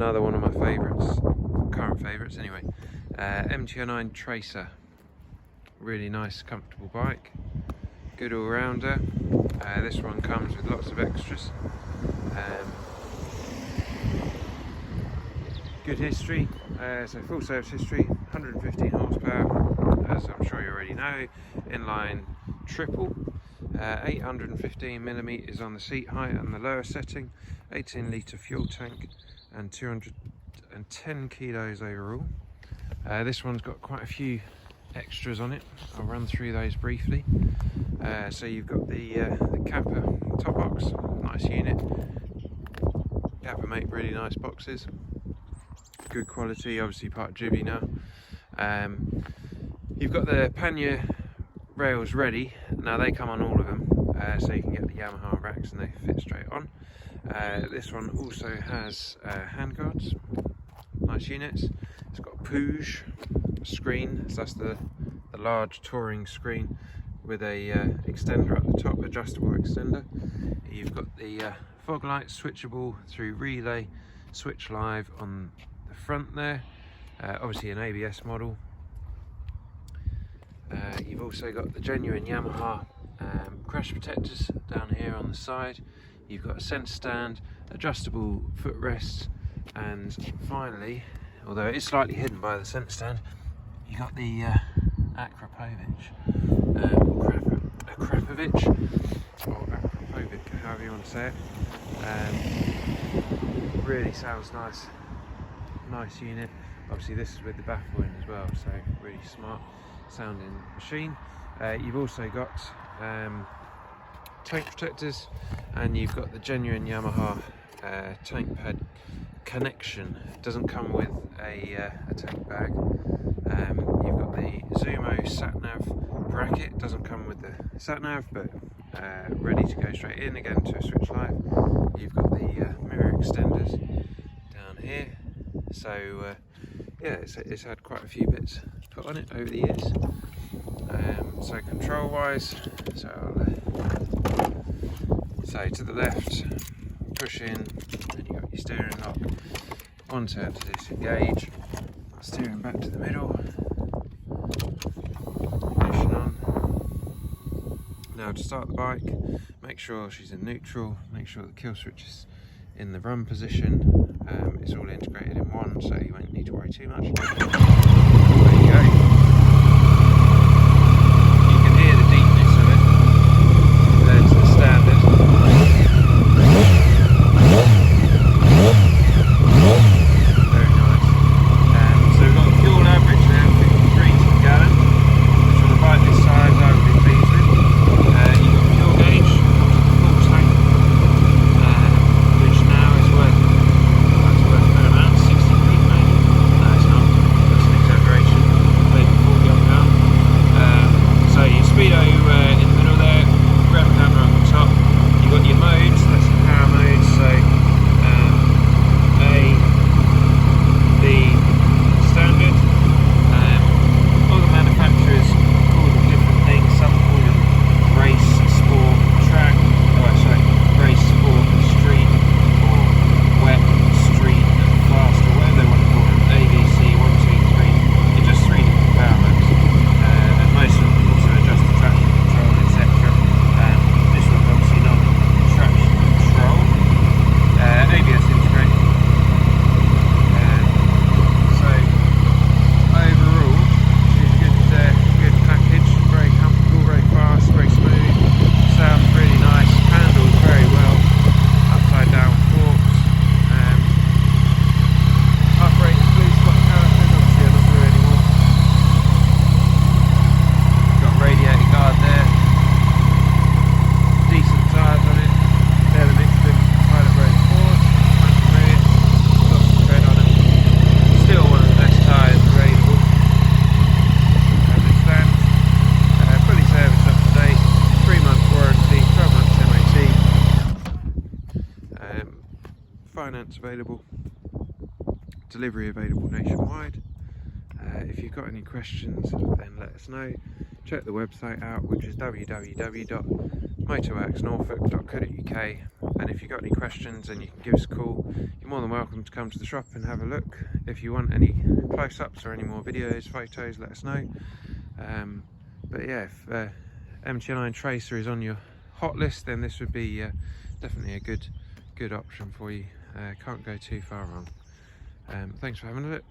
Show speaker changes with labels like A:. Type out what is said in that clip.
A: another one of my favourites, current favourites anyway. MT09 TRACER, really nice, comfortable bike, good all-rounder. This one comes with lots of extras. Good history, so full service history, 115 horsepower, as I'm sure you already know, inline triple, 815mm on the seat height and the lower setting, 18 litre fuel tank, and 210 kilos overall. This one's got quite a few extras on it. I'll run through those briefly. So you've got the Kappa top box, nice unit. Kappa make really nice boxes, good quality, obviously part of Jibby now. You've got the pannier rails ready, now they come on all of them, so you can get the Yamaha racks and they fit straight on. This one also has handguards, nice units. It's got a Puge screen, so that's the large touring screen with a extender at the top, adjustable extender. You've got the fog lights switchable through relay, switch live on the front there, obviously an ABS model. You've also got the genuine Yamaha crash protectors down here on the side. You've got a centre stand, adjustable footrest, and finally, although it is slightly hidden by the centre stand, you got the Akrapovic, Akrapovic, or Akrapovic, however you want to say it. Really sounds nice, nice unit. Obviously this is with the baffle in as well, so really smart sounding machine. You've also got tank protectors, and you've got the genuine Yamaha tank pad connection. It doesn't come with a tank bag. You've got the Sumo sat-nav bracket, doesn't come with the sat-nav, but ready to go straight in again to a switch live. You've got the mirror extenders down here, so yeah, it's had quite a few bits put on it over the years. So control wise, so to the left, push in, and you've got your steering lock, one turn to disengage, steering back to the middle, ignition on. Now to start the bike, make sure she's in neutral, make sure the kill switch is in the run position. It's all integrated in one, so you won't need to worry too much. There you go. You can hear the deepness of it compared to the standard. Very nice. So we've got the fuel average there, 53 to the gallon, which on a bike this size I would be pleased with. You've got fuel gauge, full tank, which now is worth a fair amount, 60 quid maybe. No, it's not, that's an exaggeration, maybe 40 odd pound. So your speedo in the middle there, rev camera up the top. You've got your modes, that's the power modes, so A, B, standard. All the manufacturers call them different things. Some call them race, sport, track, race, sport, street, or wet, street, and fast, or whatever they want to call them. A, B, C, 1, 2, 3. It's just 3 different power modes. And most of them also adjust the traction control, etc. This one's obviously not traction control. ABS integrated. So overall, she's a good package. Very comfortable, very fast, very smooth. Sounds really nice. Handles very well. Upside down forks. Uprated blue spot calipers. Obviously, are not blue anymore. Got radiator guard there. Decent tyres on it. They're the Michelin Pilot Road 4s. Front and rear. Lots of tread on them. Still one of the best tyres available as it stands. Fully serviced up to date. 3-month warranty, 12 months MOT. Finance available. Delivery available nationwide. If you've got any questions, then let us know. Check the website out, which is www.motorworksnorfolk.co.uk. And if you've got any questions, then you can give us a call. You're more than welcome to come to the shop and have a look. If you want any close-ups or any more videos, photos, let us know. But yeah, if MT09 TRACER is on your hot list, then this would be definitely a good option for you. Can't go too far wrong. Thanks for having a look.